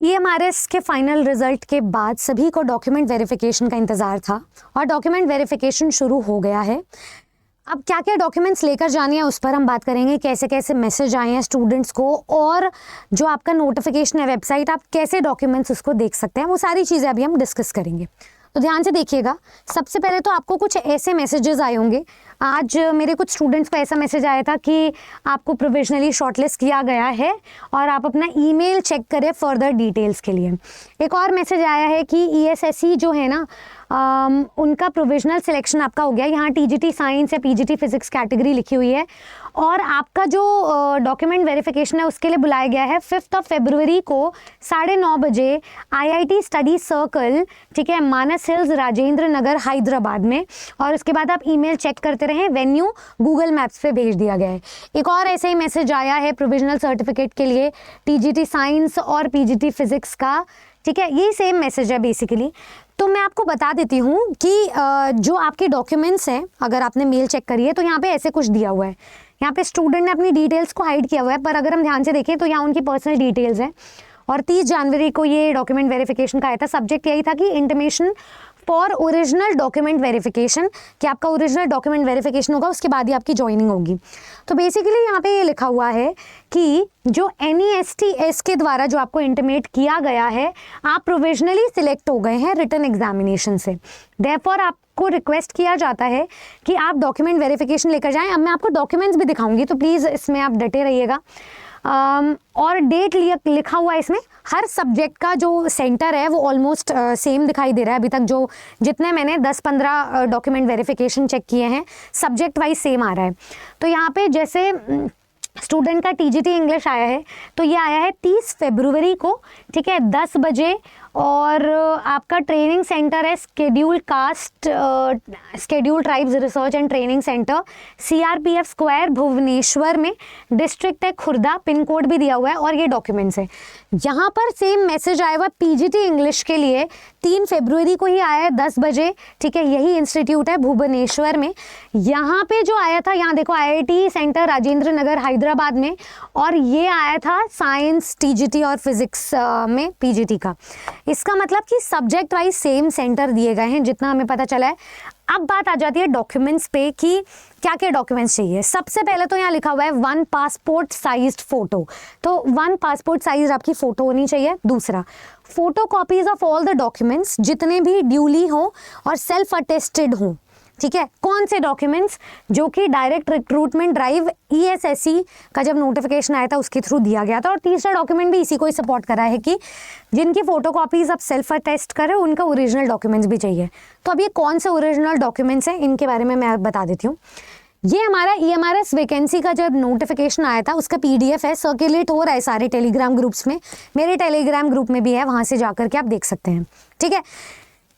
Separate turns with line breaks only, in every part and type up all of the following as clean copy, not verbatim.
EMRS के final result के बाद सभी को डॉक्यूमेंट वेरिफिकेशन का इंतज़ार था और डॉक्यूमेंट वेरिफिकेशन शुरू हो गया है। अब क्या क्या डॉक्यूमेंट्स लेकर जाने हैं उस पर हम बात करेंगे, कैसे कैसे मैसेज आए हैं स्टूडेंट्स को और जो आपका नोटिफिकेशन है वेबसाइट, आप कैसे डॉक्यूमेंट्स उसको देख सकते हैं, वो सारी चीज़ें अभी हम डिस्कस करेंगे। तो ध्यान से देखिएगा। सबसे पहले तो आपको कुछ ऐसे मैसेजेस आए होंगे। आज मेरे कुछ स्टूडेंट्स को ऐसा मैसेज आया था कि आपको प्रोविजनली शॉर्टलिस्ट किया गया है और आप अपना ईमेल चेक करें फर्दर डिटेल्स के लिए। एक और मैसेज आया है कि ESSE जो है ना, उनका प्रोविजनल सिलेक्शन आपका हो गया। यहाँ TGT साइंस या PGT फिजिक्स कैटेगरी लिखी हुई है और आपका जो डॉक्यूमेंट वेरिफिकेशन है उसके लिए बुलाया गया है 5 फरवरी को 9:30 बजे IIT स्टडी सर्कल, ठीक है, मानस हिल्स, राजेंद्र नगर, हैदराबाद में। और उसके बाद आप ईमेल चेक करते रहें, वेन्यू गूगल मैप्स पे भेज दिया गया है। एक और ऐसे ही मैसेज आया है प्रोविजनल सर्टिफिकेट के लिए TGT साइंस और PGT फिजिक्स का, ठीक है, यही सेम मैसेज है बेसिकली। तो मैं आपको बता देती हूँ कि जो आपके डॉक्यूमेंट्स हैं, अगर आपने मेल चेक करी है तो यहाँ पे ऐसे कुछ दिया हुआ है। यहाँ पे स्टूडेंट ने अपनी डिटेल्स को हाइड किया हुआ है, पर अगर हम ध्यान से देखें तो यहाँ उनकी पर्सनल डिटेल्स हैं। और 30 जनवरी को ये डॉक्यूमेंट वेरिफिकेशन का आया था। सब्जेक्ट यही था कि intimation for original document verification, कि आपका ओरिजिनल डॉक्यूमेंट वेरिफिकेशन होगा, उसके बाद ही आपकी ज्वाइनिंग होगी। तो बेसिकली यहाँ पे ये लिखा हुआ है कि जो NESTS के द्वारा जो आपको इंटीमेट किया गया है, आप प्रोविजनली सिलेक्ट हो गए हैं रिटन एग्जामिनेशन से। देयरफॉर आपको रिक्वेस्ट किया जाता है कि आप डॉक्यूमेंट वेरिफिकेशन लेकर जाएं। अब मैं आपको डॉक्यूमेंट्स भी दिखाऊंगी, तो प्लीज़ इसमें आप डटे रहिएगा। और डेट लिखा हुआ है इसमें। हर सब्जेक्ट का जो सेंटर है वो ऑलमोस्ट सेम दिखाई दे रहा है। अभी तक जो जितने मैंने 10-15 डॉक्यूमेंट वेरिफिकेशन चेक किए हैं, सब्जेक्ट वाइज सेम आ रहा है। तो यहाँ पे जैसे स्टूडेंट का TGT इंग्लिश आया है, तो ये आया है 30 फरवरी को, ठीक है, 10 बजे। और आपका ट्रेनिंग सेंटर है schedule caste, schedule tribes research and training centre, CRPF square, Bhubaneswar में। डिस्ट्रिक्ट है खुर्दा, पिन कोड भी दिया हुआ है। और ये डॉक्यूमेंट्स है। यहाँ पर सेम मैसेज आया हुआ PGT इंग्लिश के लिए 3 फरवरी को ही आया है 10 बजे, ठीक है, यही इंस्टीट्यूट है भुवनेश्वर में। यहाँ पे जो आया था, यहाँ देखो IIT सेंटर राजेंद्र नगर हैदराबाद में, और ये आया था साइंस TGT और फिजिक्स में PGT का। इसका मतलब कि सब्जेक्ट वाइज सेम सेंटर दिए गए हैं, जितना हमें पता चला है। अब बात आ जाती है डॉक्यूमेंट्स पे कि क्या क्या डॉक्यूमेंट्स चाहिए। सबसे पहले तो यहाँ लिखा हुआ है 1 पासपोर्ट साइज्ड फोटो, तो 1 पासपोर्ट साइज आपकी फोटो होनी चाहिए। दूसरा, photo copies of all the documents, जितने भी ड्यूली हो और सेल्फ अटेस्टेड हो, ठीक है। कौन से डॉक्यूमेंट्स? जो कि डायरेक्ट रिक्रूटमेंट ड्राइव ESSE का जब नोटिफिकेशन आया था उसके थ्रू दिया गया था। और तीसरा डॉक्यूमेंट भी इसी को ही सपोर्ट करा है कि जिनकी फोटो कॉपीज आप सेल्फ अटेस्ट करें, उनका ओरिजिनल डॉक्यूमेंट्स भी चाहिए। तो अब ये कौन से ओरिजिनल डॉक्यूमेंट्स हैं, इनके बारे में मैं बता देती हूँ। ये हमारा EMRS वैकेंसी का जब नोटिफिकेशन आया था उसका PDF है, सर्कुलेट हो रहा है सारे टेलीग्राम ग्रुप्स में। मेरे टेलीग्राम ग्रुप में भी है, वहाँ से जाकर के आप देख सकते हैं, ठीक है।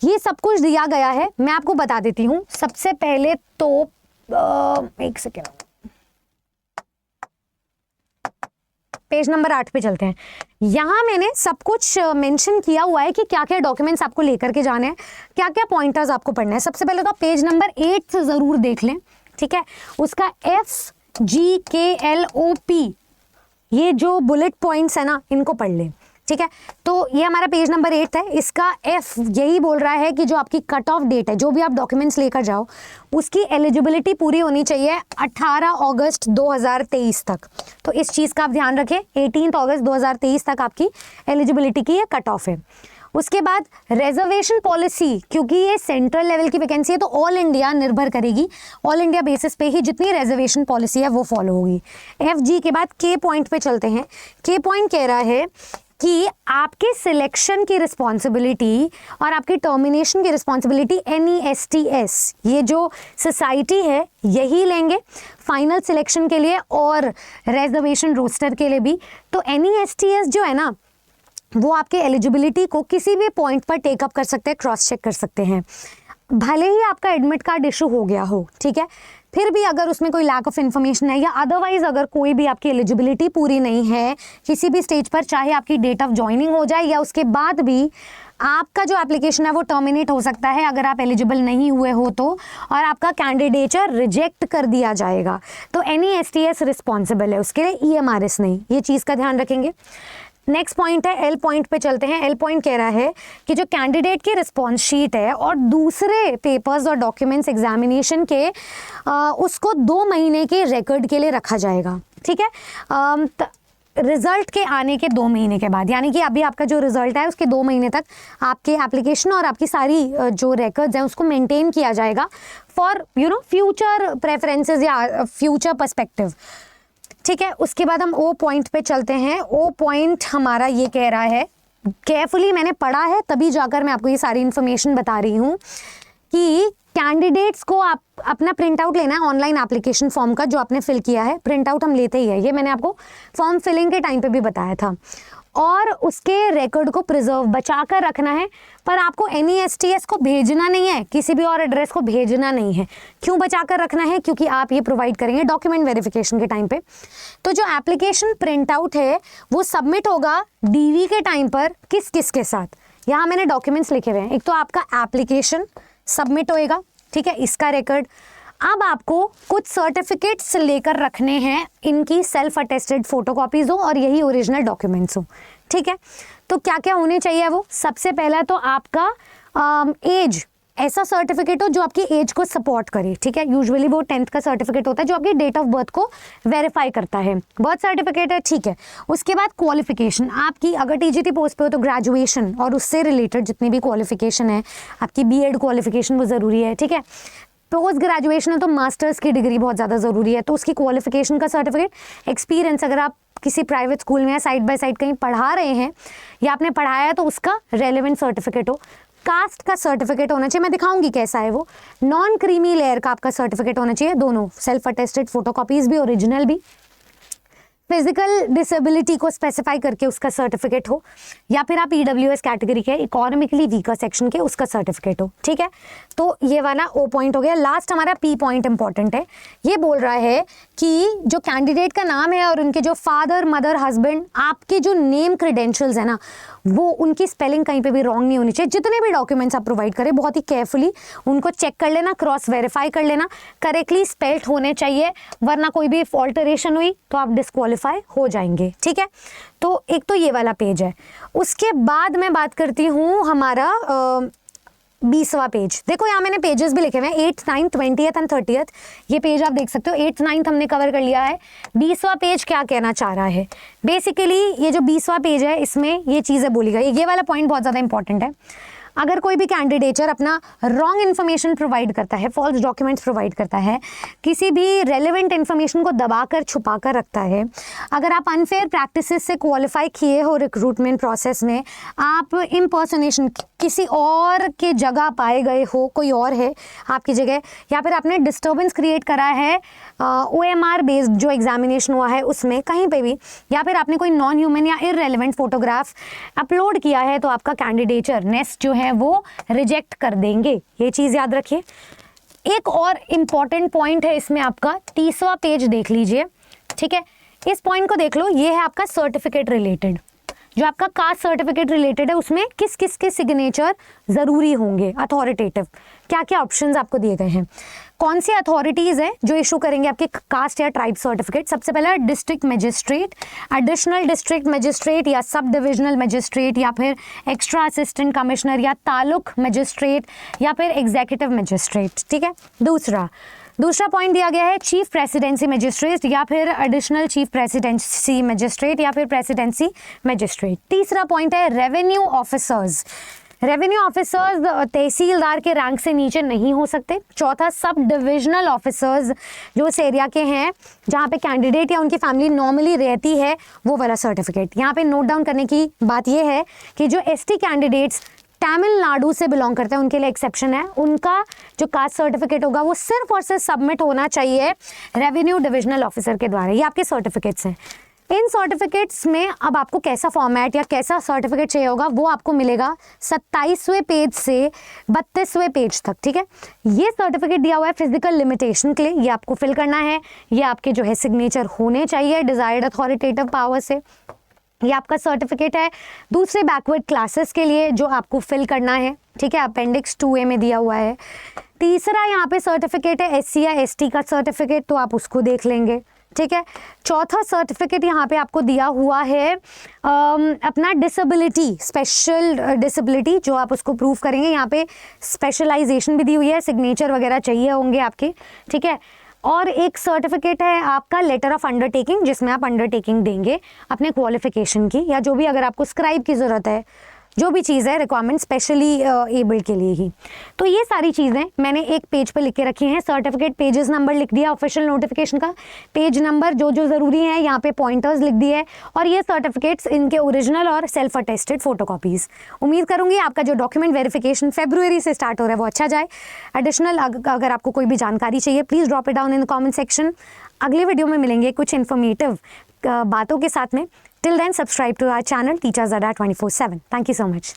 ये सब कुछ दिया गया है, मैं आपको बता देती हूँ। सबसे पहले तो एक सेकेंड, पेज नंबर 8 पे चलते हैं। यहाँ मैंने सब कुछ मेंशन किया हुआ है कि क्या क्या डॉक्यूमेंट्स आपको लेकर के जाने हैं, क्या क्या पॉइंटर्स आपको पढ़ना है। सबसे पहले तो आप पेज नंबर 8 से ज़रूर देख लें, ठीक है। उसका FGKLOP, ये जो बुलेट पॉइंट्स है ना, इनको पढ़ लें, ठीक है। तो ये हमारा पेज नंबर 8 है। इसका F यही बोल रहा है कि जो आपकी कट ऑफ डेट है, जो भी आप डॉक्यूमेंट्स लेकर जाओ, उसकी एलिजिबिलिटी पूरी होनी चाहिए 18 अगस्त 2023 तक। तो इस चीज़ का आप ध्यान रखें, 18 अगस्त 2023 तक आपकी एलिजिबिलिटी की ये कट ऑफ है। उसके बाद रिजर्वेशन पॉलिसी, क्योंकि ये सेंट्रल लेवल की वैकेंसी है तो ऑल इंडिया निर्भर करेगी, ऑल इंडिया बेसिस पे ही जितनी रिजर्वेशन पॉलिसी है वो फॉलो होगी। FG के बाद K पॉइंट पे चलते हैं। K पॉइंट कह रहा है कि आपके सिलेक्शन की रिस्पॉन्सिबिलिटी और आपकी टर्मिनेशन की रिस्पॉन्सिबिलिटी NESTS, ये जो सोसाइटी है, यही लेंगे फाइनल सिलेक्शन के लिए और रिजर्वेशन रोस्टर के लिए भी। तो NESTS जो है ना, वो आपके एलिजिबिलिटी को किसी भी पॉइंट पर टेकअप कर सकते हैं, क्रॉस चेक कर सकते हैं, भले ही आपका एडमिट कार्ड इशू हो गया हो, ठीक है। फिर भी अगर उसमें कोई लैक ऑफ इन्फॉर्मेशन है या अदरवाइज अगर कोई भी आपकी एलिजिबिलिटी पूरी नहीं है किसी भी स्टेज पर, चाहे आपकी डेट ऑफ ज्वाइनिंग हो जाए या उसके बाद भी, आपका जो एप्लीकेशन है वो टर्मिनेट हो सकता है अगर आप एलिजिबल नहीं हुए हो तो, और आपका कैंडिडेचर रिजेक्ट कर दिया जाएगा। तो NESTS रिस्पॉन्सिबल है उसके लिए, EMRS नहीं। ये चीज़ का ध्यान रखेंगे। नेक्स्ट पॉइंट है एल पॉइंट पे चलते हैं। एल पॉइंट कह रहा है कि जो कैंडिडेट की रिस्पॉन्स शीट है और दूसरे पेपर्स और डॉक्यूमेंट्स एग्जामिनेशन के उसको 2 महीने के रिकॉर्ड के लिए रखा जाएगा। ठीक है, रिजल्ट के आने के 2 महीने के बाद, यानी कि अभी आपका जो रिजल्ट है उसके 2 महीने तक आपके एप्लीकेशन और आपकी सारी जो रिकॉर्ड्स हैं उसको मेंटेन किया जाएगा फॉर फ्यूचर प्रेफरेंसेस या फ्यूचर पर्सपेक्टिव। ठीक है, उसके बाद हम ओ पॉइंट पे चलते हैं। ओ पॉइंट हमारा ये कह रहा है, केयरफुली मैंने पढ़ा है तभी जाकर मैं आपको ये सारी इन्फॉर्मेशन बता रही हूँ कि कैंडिडेट्स को आप अपना प्रिंट आउट लेना है ऑनलाइन एप्लीकेशन फॉर्म का जो आपने फिल किया है। प्रिंट आउट हम लेते ही है, ये मैंने आपको फॉर्म फिलिंग के टाइम पे भी बताया था। और उसके रिकॉर्ड को प्रिजर्व बचा कर रखना है, पर आपको NESTS को भेजना नहीं है, किसी भी और एड्रेस को भेजना नहीं है। क्यों बचा कर रखना है? क्योंकि आप ये प्रोवाइड करेंगे डॉक्यूमेंट वेरिफिकेशन के टाइम पे। तो जो एप्लीकेशन प्रिंट आउट है वो सबमिट होगा DV के टाइम पर किस किस के साथ, यहाँ मैंने डॉक्यूमेंट्स लिखे हुए हैं। एक तो आपका एप्लीकेशन सबमिट होएगा, ठीक है, इसका रिकॉर्ड। अब आपको कुछ सर्टिफिकेट्स लेकर रखने हैं, इनकी सेल्फ अटेस्टेड फोटोकॉपीज हो और यही ओरिजिनल डॉक्यूमेंट्स हो। ठीक है, तो क्या क्या होने चाहिए वो? सबसे पहला तो आपका एज, ऐसा सर्टिफिकेट हो जो आपकी एज को सपोर्ट करे। ठीक है, यूजुअली वो 10th का सर्टिफिकेट होता है जो आपकी डेट ऑफ बर्थ को वेरीफाई करता है। बर्थ सर्टिफिकेट है, ठीक है। उसके बाद क्वालिफिकेशन आपकी, अगर TGT पोस्ट पे हो तो ग्रेजुएशन और उससे रिलेटेड जितनी भी क्वालिफिकेशन है, आपकी BEd क्वालिफिकेशन वो ज़रूरी है। ठीक है, पोस्ट ग्रेजुएशन है तो मास्टर्स की डिग्री बहुत ज़्यादा ज़रूरी है, तो उसकी क्वालिफिकेशन का सर्टिफिकेट। एक्सपीरियंस, अगर आप किसी प्राइवेट स्कूल में या साइड बाय साइड कहीं पढ़ा रहे हैं या आपने पढ़ाया है तो उसका रेलेवेंट सर्टिफिकेट हो। कास्ट का सर्टिफिकेट होना चाहिए, मैं दिखाऊंगी कैसा है वो। नॉन क्रीमी लेयर का आपका सर्टिफिकेट होना चाहिए, दोनों सेल्फ अटेस्टेड फोटोकॉपीज भी, ओरिजिनल भी। फिजिकल डिसेबिलिटी को स्पेसिफाई करके उसका सर्टिफिकेट हो, या फिर आप EWS कैटेगरी के इकोनॉमिकली वीकर सेक्शन के उसका सर्टिफिकेट हो। ठीक है, तो ये वाला O पॉइंट हो गया। लास्ट हमारा P पॉइंट इंपॉर्टेंट है। ये बोल रहा है कि जो कैंडिडेट का नाम है और उनके जो फादर मदर हस्बैंड, आपके जो नेम क्रेडेंशियल्स है ना, वो उनकी स्पेलिंग कहीं पे भी रॉन्ग नहीं होनी चाहिए। जितने भी डॉक्यूमेंट्स आप प्रोवाइड करें बहुत ही केयरफुली उनको चेक कर लेना, क्रॉस वेरीफाई कर लेना, करेक्टली स्पेल्ड होने चाहिए, वरना कोई भी ऑल्टरेशन हुई तो आप डिस्क्वालीफाई हो जाएंगे। ठीक है, तो एक तो ये वाला पेज है। उसके बाद मैं बात करती हूँ हमारा 20वां पेज। देखो यहाँ मैंने पेजेस भी लिखे हुए हैं, 8th 9th 20th and 30th। ये पेज आप देख सकते हो। 8th 9th हमने कवर कर लिया है। 20वां पेज क्या कहना चाह रहा है? बेसिकली ये जो 20वां पेज है इसमें ये चीज़ें बोली गई। ये वाला पॉइंट बहुत ज़्यादा इंपॉर्टेंट है। अगर कोई भी कैंडिडेचर अपना रॉन्ग इन्फॉर्मेशन प्रोवाइड करता है, फॉल्स डॉक्यूमेंट्स प्रोवाइड करता है, किसी भी रेलेवेंट इन्फॉर्मेशन को दबाकर छुपा कर रखता है, अगर आप अनफेयर प्रैक्टिसेस से क्वालिफाई किए हो रिक्रूटमेंट प्रोसेस में, आप इम्पर्सनेशन किसी और के जगह पाए गए हो, कोई और है आपकी जगह, या फिर आपने डिस्टर्बेंस क्रिएट करा है OMR बेस्ड जो एग्जामिनेशन हुआ है उसमें कहीं पे भी, या फिर आपने कोई नॉन ह्यूमन या इररेलेवेंट फोटोग्राफ अपलोड किया है, तो आपका कैंडिडेचर नेक्स्ट जो है वो रिजेक्ट कर देंगे। ये चीज़ याद रखिए। एक और इम्पॉर्टेंट पॉइंट है इसमें, आपका 30वां पेज देख लीजिए। ठीक है, इस पॉइंट को देख लो। ये है आपका सर्टिफिकेट रिलेटेड, जो आपका कास्ट सर्टिफिकेट रिलेटेड है, उसमें किस किस के सिग्नेचर जरूरी होंगे, अथॉरिटेटिव, क्या क्या ऑप्शंस आपको दिए गए हैं। कौन सी अथॉरिटीज़ हैं जो इशू करेंगे आपके कास्ट या ट्राइब सर्टिफिकेट? सबसे पहला district magistrate, additional district magistrate या सब डिविजनल मजिस्ट्रेट, या फिर एक्स्ट्रा असिस्टेंट कमिश्नर या तालुक मजिस्ट्रेट, या फिर एग्जीक्यूटिव मजिस्ट्रेट। ठीक है, दूसरा पॉइंट दिया गया है चीफ प्रेसिडेंसी मजिस्ट्रेट, या फिर एडिशनल चीफ प्रेसिडेंसी मजिस्ट्रेट, या फिर प्रेसिडेंसी मजिस्ट्रेट। तीसरा पॉइंट है रेवेन्यू ऑफिसर्स। रेवेन्यू ऑफिसर्स तहसीलदार के रैंक से नीचे नहीं हो सकते। चौथा, सब डिविजनल ऑफिसर्स, जो इस एरिया के हैं जहाँ पे कैंडिडेट या उनकी फैमिली नॉर्मली रहती है, वो वाला सर्टिफिकेट। यहाँ पे नोट डाउन करने की बात यह है कि जो ST कैंडिडेट्स तमिलनाडु से बिलोंग करते हैं उनके लिए एक्सेप्शन है। उनका जो कास्ट सर्टिफिकेट होगा वो सिर्फ और सिर्फ सबमिट होना चाहिए रेवेन्यू डिविजनल ऑफिसर के द्वारा। ये आपके सर्टिफिकेट्स हैं। इन सर्टिफिकेट्स में अब आपको कैसा फॉर्मेट या कैसा सर्टिफिकेट चाहिए होगा वो आपको मिलेगा 27वें पेज से 32वें पेज तक। ठीक है, ये सर्टिफिकेट दिया हुआ है फिजिकल लिमिटेशन के लिए, ये आपको फिल करना है। ये आपके जो है सिग्नेचर होने चाहिए डिजायर्ड अथॉरिटेटिव पावर से। ये आपका सर्टिफिकेट है दूसरे बैकवर्ड क्लासेस के लिए जो आपको फिल करना है। ठीक है, अपेंडिक्स 2A में दिया हुआ है। तीसरा यहाँ पे सर्टिफिकेट है SC या ST का सर्टिफिकेट, तो आप उसको देख लेंगे। ठीक है। चौथा सर्टिफिकेट यहाँ पे आपको दिया हुआ है अपना डिसेबिलिटी, स्पेशल डिसेबिलिटी जो आप उसको प्रूव करेंगे। यहाँ पे स्पेशलाइजेशन भी दी हुई है, सिग्नेचर वगैरह चाहिए होंगे आपके, ठीक है। और एक सर्टिफिकेट है आपका लेटर ऑफ अंडरटेकिंग, जिसमें आप अंडरटेकिंग देंगे अपने क्वालिफिकेशन की, या जो भी अगर आपको स्क्राइब की ज़रूरत है, जो भी चीज़ है रिक्वायरमेंट स्पेशली एबल्ड के लिए ही। तो ये सारी चीज़ें मैंने एक पेज पर लिख के रखी हैं। सर्टिफिकेट पेजेस नंबर लिख दिया, ऑफिशियल नोटिफिकेशन का पेज नंबर जो जो ज़रूरी है यहाँ पे पॉइंटर्स लिख दिए, और ये सर्टिफिकेट्स इनके ओरिजिनल और सेल्फ अटेस्टेड फोटोकॉपीज़। उम्मीद करूँगी आपका जो डॉक्यूमेंट वेरिफिकेशन फरवरी से स्टार्ट हो रहा है वो अच्छा जाए। एडिशनल अगर आपको कोई भी जानकारी चाहिए please drop it down in the comment section. अगले वीडियो में मिलेंगे कुछ इन्फॉर्मेटिव बातों के साथ में। Till then, subscribe to our channel Teachers Adda 24/7. Thank you so much.